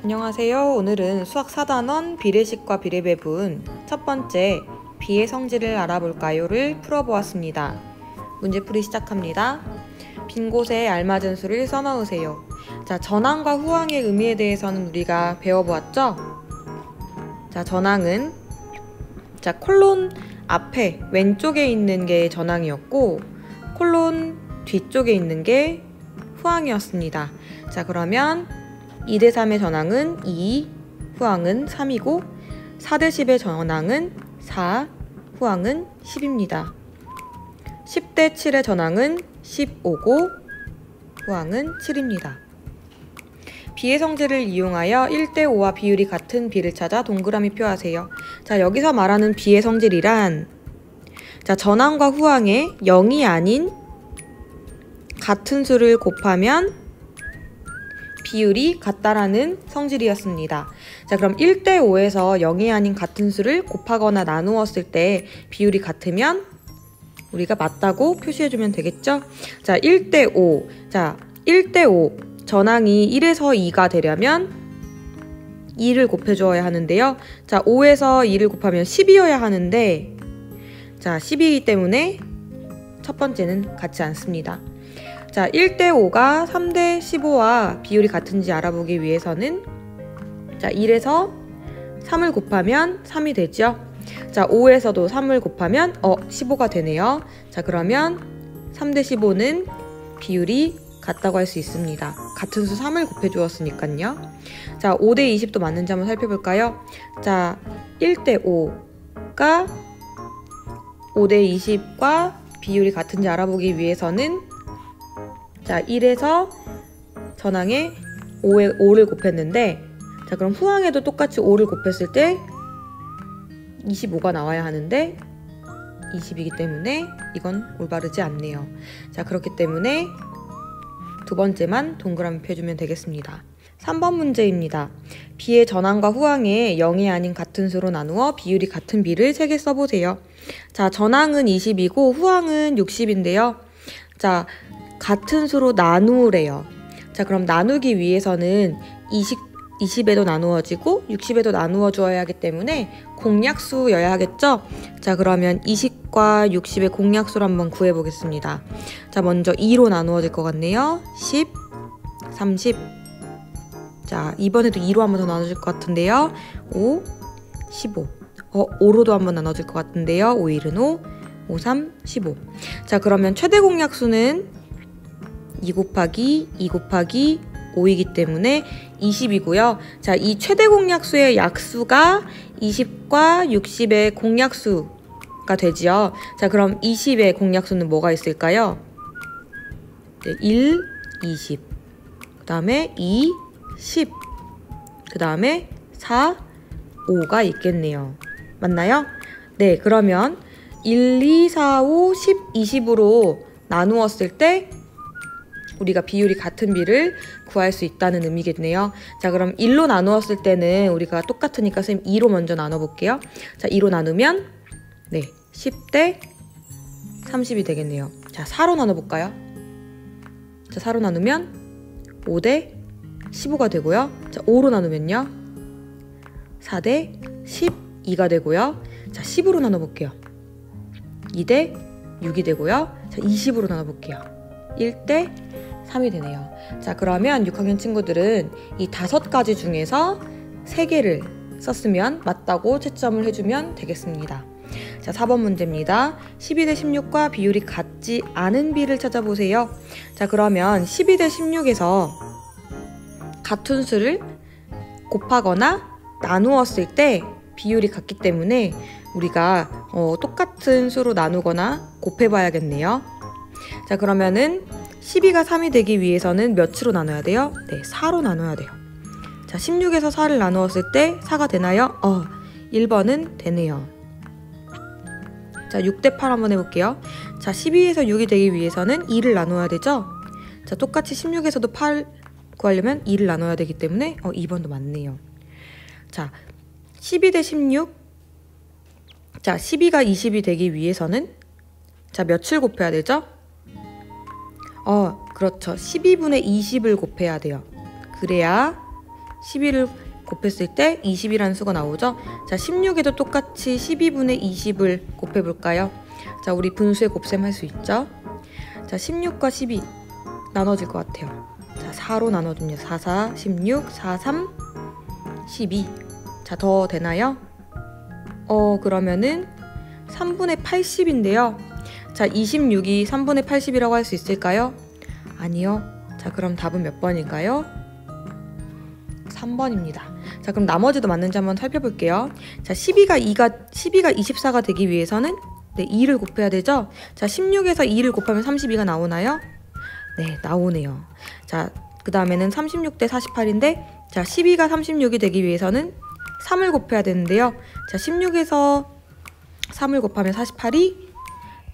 안녕하세요. 오늘은 수학 4단원 비례식과 비례배분 첫 번째 비의 성질을 알아볼까요를 풀어보았습니다. 문제풀이 시작합니다. 빈 곳에 알맞은 수를 써넣으세요. 자, 전항과 후항의 의미에 대해서는 우리가 배워보았죠? 자, 전항은 콜론 앞에 왼쪽에 있는 게 전항이었고 콜론 뒤쪽에 있는 게 후항이었습니다. 자, 그러면 2대3의 전항은 2, 후항은 3이고 4대10의 전항은 4, 후항은 10입니다. 10대7의 전항은 15고 후항은 7입니다. 비의 성질을 이용하여 1대5와 비율이 같은 비를 찾아 동그라미 표하세요. 자, 여기서 말하는 비의 성질이란 전항과 후항의 0이 아닌 같은 수를 곱하면 비율이 같다라는 성질이었습니다. 자, 그럼 1대5에서 0이 아닌 같은 수를 곱하거나 나누었을 때 비율이 같으면 우리가 맞다고 표시해주면 되겠죠? 자, 1대5. 자, 1대5. 전항이 1에서 2가 되려면 2를 곱해주어야 하는데요. 자, 5에서 2를 곱하면 10이어야 하는데 자, 10이기 때문에 첫 번째는 같지 않습니다. 자, 1대5가 3대15와 비율이 같은지 알아보기 위해서는 자, 1에서 3을 곱하면 3이 되죠. 자, 5에서도 3을 곱하면 15가 되네요. 자, 그러면 3대15는 비율이 같다고 할 수 있습니다. 같은 수 3을 곱해 주었으니까요. 자, 5대20도 맞는지 한번 살펴볼까요? 자, 1대5가 5대20과 비율이 같은지 알아보기 위해서는 자, 1에서 전항에 5를 곱했는데 자, 그럼 후항에도 똑같이 5를 곱했을 때 25가 나와야 하는데 20이기 때문에 이건 올바르지 않네요. 자, 그렇기 때문에 두 번째만 동그라미 펴주면 되겠습니다. 3번 문제입니다. 비의 전항과 후항에 0이 아닌 같은 수로 나누어 비율이 같은 비를 3개 써보세요. 자, 전항은 20이고 후항은 60인데요. 자, 같은 수로 나누래요. 자, 그럼 나누기 위해서는 20에도 나누어지고 60에도 나누어 주어야 하기 때문에 공약수여야 하겠죠? 자, 그러면 20과 60의 공약수를 한번 구해보겠습니다. 자, 먼저 2로 나누어질 것 같네요. 10, 30. 자, 이번에도 2로 한번 더 나눠질 것 같은데요. 5, 15. 5로도 한번 나눠질 것 같은데요. 5, 1은 5, 5, 3, 15. 자, 그러면 최대 공약수는 2 곱하기 2 곱하기 5이기 때문에 20이고요. 자, 이 최대 공약수의 약수가 20과 60의 공약수가 되지요. 자, 그럼 20의 공약수는 뭐가 있을까요? 네, 1, 20. 그 다음에 2, 10. 그 다음에 4, 5가 있겠네요. 맞나요? 네, 그러면 1, 2, 4, 5, 10, 20으로 나누었을 때 우리가 비율이 같은 비를 구할 수 있다는 의미겠네요. 자, 그럼 1로 나누었을 때는 우리가 똑같으니까 선생님 2로 먼저 나눠볼게요. 자, 2로 나누면 네, 10대 30이 되겠네요. 자, 4로 나눠볼까요? 자, 4로 나누면 5대 15가 되고요. 자, 5로 나누면요 4대 12가 되고요. 자, 10으로 나눠볼게요. 2대 6이 되고요. 자, 20으로 나눠볼게요. 1대 3이 되네요. 자, 그러면 6학년 친구들은 이 5가지 중에서 3개를 썼으면 맞다고 채점을 해주면 되겠습니다. 자, 4번 문제입니다. 12대 16과 비율이 같지 않은 비를 찾아보세요. 자, 그러면 12대 16에서 같은 수를 곱하거나 나누었을 때 비율이 같기 때문에 우리가 똑같은 수로 나누거나 곱해봐야겠네요. 자, 그러면은 12가 3이 되기 위해서는 몇으로 나눠야 돼요? 네, 4로 나눠야 돼요. 자, 16에서 4를 나누었을 때 4가 되나요? 1번은 되네요. 자, 6대 8 한번 해볼게요. 자, 12에서 6이 되기 위해서는 2를 나눠야 되죠? 자, 똑같이 16에서도 8 구하려면 2를 나눠야 되기 때문에 2번도 맞네요. 자, 12대 16. 자, 12가 20이 되기 위해서는 자, 몇을 곱해야 되죠? 그렇죠. 12분의 20을 곱해야 돼요. 그래야 12를 곱했을 때 20이라는 수가 나오죠. 자, 16에도 똑같이 12분의 20을 곱해볼까요? 자, 우리 분수의 곱셈 할 수 있죠. 자, 16과 12 나눠질 것 같아요. 자, 4로 나눠줍니다. 4, 4, 16, 4, 3, 12. 자, 더 되나요? 그러면은 3분의 80인데요. 자, 26이 3분의 80이라고 할 수 있을까요? 아니요. 자, 그럼 답은 몇 번일까요? 3번입니다. 자, 그럼 나머지도 맞는지 한번 살펴볼게요. 자, 12가 24가 되기 위해서는 2를 곱해야 되죠? 자, 16에서 2를 곱하면 32가 나오나요? 네, 나오네요. 자, 그 다음에는 36 대 48인데, 자, 12가 36이 되기 위해서는 3을 곱해야 되는데요. 자, 16에서 3을 곱하면 48이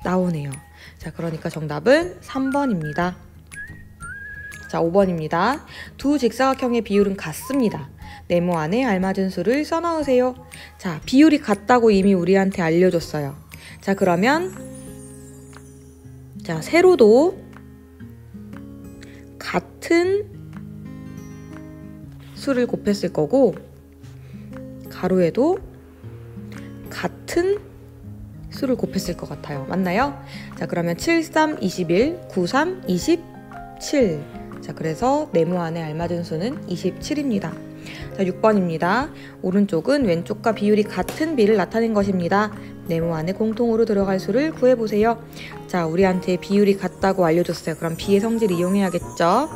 나오네요. 자, 그러니까 정답은 3번입니다. 자, 5번입니다. 두 직사각형의 비율은 같습니다. 네모 안에 알맞은 수를 써넣으세요. 자, 비율이 같다고 이미 우리한테 알려줬어요. 자, 그러면 자, 세로도 같은 수를 곱했을 거고 가로에도 같은 수를 곱했을 것 같아요. 맞나요? 자, 그러면 7, 3, 21, 9, 3, 27. 자, 그래서 네모 안에 알맞은 수는 27입니다. 자, 6번입니다. 오른쪽은 왼쪽과 비율이 같은 비를 나타낸 것입니다. 네모 안에 공통으로 들어갈 수를 구해보세요. 자, 우리한테 비율이 같다고 알려줬어요. 그럼 비의 성질을 이용해야겠죠?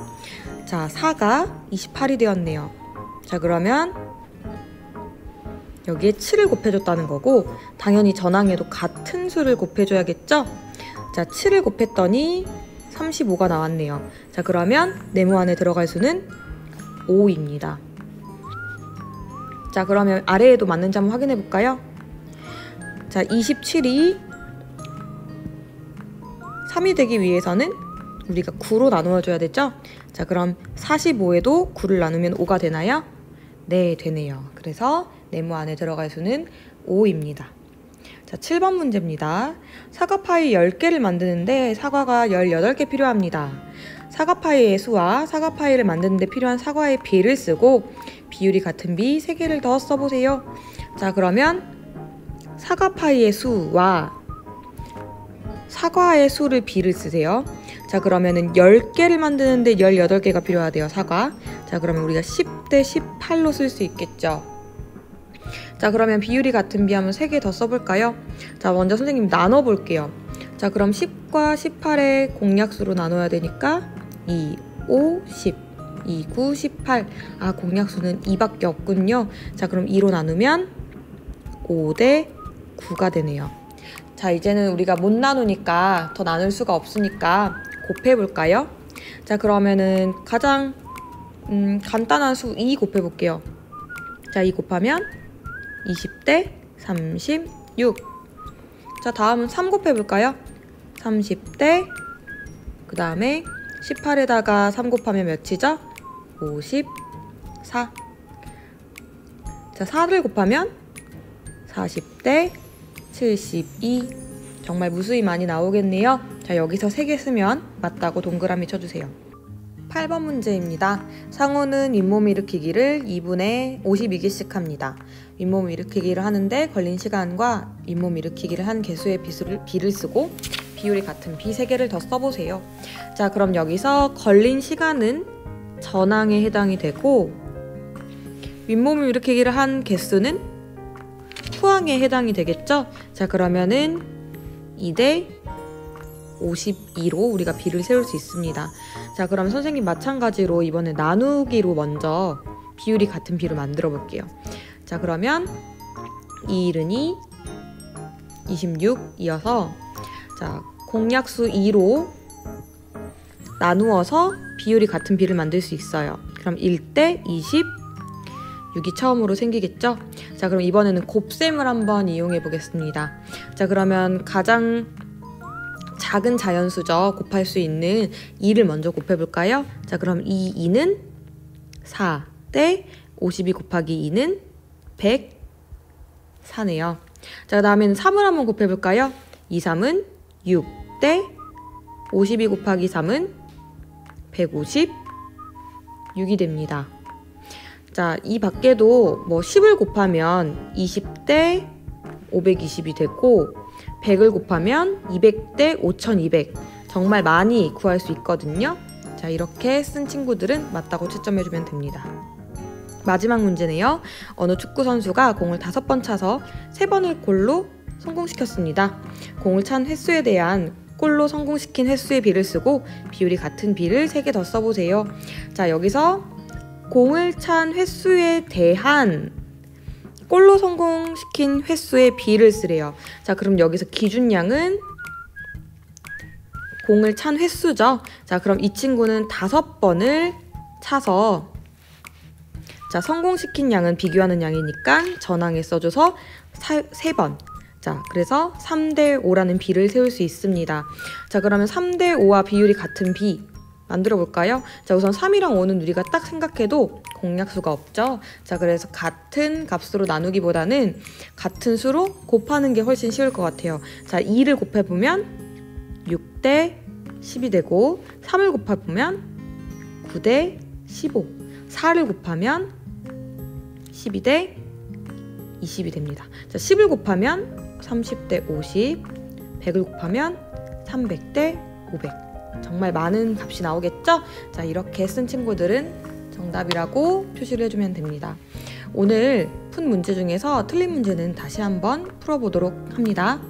자, 4가 28이 되었네요. 자, 그러면 여기에 7을 곱해줬다는 거고 당연히 전항에도 같은 수를 곱해줘야겠죠? 자, 7을 곱했더니 35가 나왔네요. 자, 그러면 네모 안에 들어갈 수는 5입니다. 자, 그러면 아래에도 맞는지 한번 확인해 볼까요? 자, 27이 3이 되기 위해서는 우리가 9로 나누어 줘야 되죠? 자, 그럼 45에도 9를 나누면 5가 되나요? 네, 되네요. 그래서 네모 안에 들어갈 수는 5입니다. 자, 7번 문제입니다. 사과파이 10개를 만드는데 사과가 18개 필요합니다. 사과파이의 수와 사과파이를 만드는 데 필요한 사과의 비를 쓰고 비율이 같은 비 3개를 더 써보세요. 자, 그러면 사과파이의 수와 사과의 수를 비를 쓰세요. 자, 그러면은 10개를 만드는데 18개가 필요하대요, 사과. 자, 그러면 우리가 10대 18로 쓸 수 있겠죠. 자, 그러면 비율이 같은 비 하면 3개 더 써볼까요? 자, 먼저 선생님 나눠볼게요. 자, 그럼 10과 18의 공약수로 나눠야 되니까 2, 5, 10, 2, 9, 18. 아, 공약수는 2밖에 없군요. 자, 그럼 2로 나누면 5 대 9가 되네요. 자, 이제는 우리가 못 나누니까 더 나눌 수가 없으니까 곱해볼까요? 자, 그러면은 가장 간단한 수 2 곱해볼게요. 자, 2 곱하면 20대 36. 자, 다음은 3 곱해볼까요? 30대 그 다음에 18에다가 3 곱하면 몇이죠? 54. 자, 4를 곱하면 40대 72. 정말 무수히 많이 나오겠네요. 자, 여기서 3개 쓰면 맞다고 동그라미 쳐주세요. 8번 문제입니다. 상호는 윗몸 일으키기를 2분의 52개씩 합니다. 윗몸 일으키기를 하는데 걸린 시간과 윗몸 일으키기를 한 개수의 비를 쓰고 비율이 같은 비 3개를 더 써보세요. 자, 그럼 여기서 걸린 시간은 전항에 해당이 되고 윗몸 일으키기를 한 개수는 후항에 해당이 되겠죠? 자, 그러면은 2대 52로 우리가 비를 세울 수 있습니다. 자, 그럼 선생님 마찬가지로 이번에 나누기로 먼저 비율이 같은 비를 만들어 볼게요. 자, 그러면 2, 1은 26이어서 자, 공약수 2로 나누어서 비율이 같은 비를 만들 수 있어요. 그럼 1대 26이 처음으로 생기겠죠? 자, 그럼 이번에는 곱셈을 한번 이용해 보겠습니다. 자, 그러면 가장 작은 자연수죠. 곱할 수 있는 2를 먼저 곱해볼까요? 자, 그럼 이 2는 4 대 52 곱하기 2는 104네요. 자, 그 다음에는 3을 한번 곱해볼까요? 2, 3은 6 대 52 곱하기 3은 156이 됩니다. 자, 이 밖에도 뭐 10을 곱하면 20대 520이 되고 100을 곱하면 200대 5200 정말 많이 구할 수 있거든요. 자, 이렇게 쓴 친구들은 맞다고 채점해주면 됩니다. 마지막 문제네요. 어느 축구 선수가 공을 5번 차서 3번을 골로 성공시켰습니다. 공을 찬 횟수에 대한 골로 성공시킨 횟수의 비를 쓰고 비율이 같은 비를 3개 더 써보세요. 자, 여기서 공을 찬 횟수에 대한 골로 성공시킨 횟수의 비를 쓰래요. 자, 그럼 여기서 기준량은 공을 찬 횟수죠. 자, 그럼 이 친구는 5번을 차서 자, 성공시킨 양은 비교하는 양이니까 전항에 써줘서 3번. 자, 그래서 3대 5라는 비를 세울 수 있습니다. 자, 그러면 3대 5와 비율이 같은 비 만들어 볼까요? 자, 우선 3이랑 5는 우리가 딱 생각해도 공약수가 없죠. 자, 그래서 같은 값으로 나누기보다는 같은 수로 곱하는 게 훨씬 쉬울 것 같아요. 자, 2를 곱해보면 6대 10이 되고 3을 곱해보면 9대 15 4를 곱하면 12대 20이 됩니다. 자, 10을 곱하면 30대 50 100을 곱하면 300대 500 정말 많은 값이 나오겠죠? 자, 이렇게 쓴 친구들은 정답이라고 표시를 해주면 됩니다. 오늘 푼 문제 중에서 틀린 문제는 다시 한번 풀어보도록 합니다.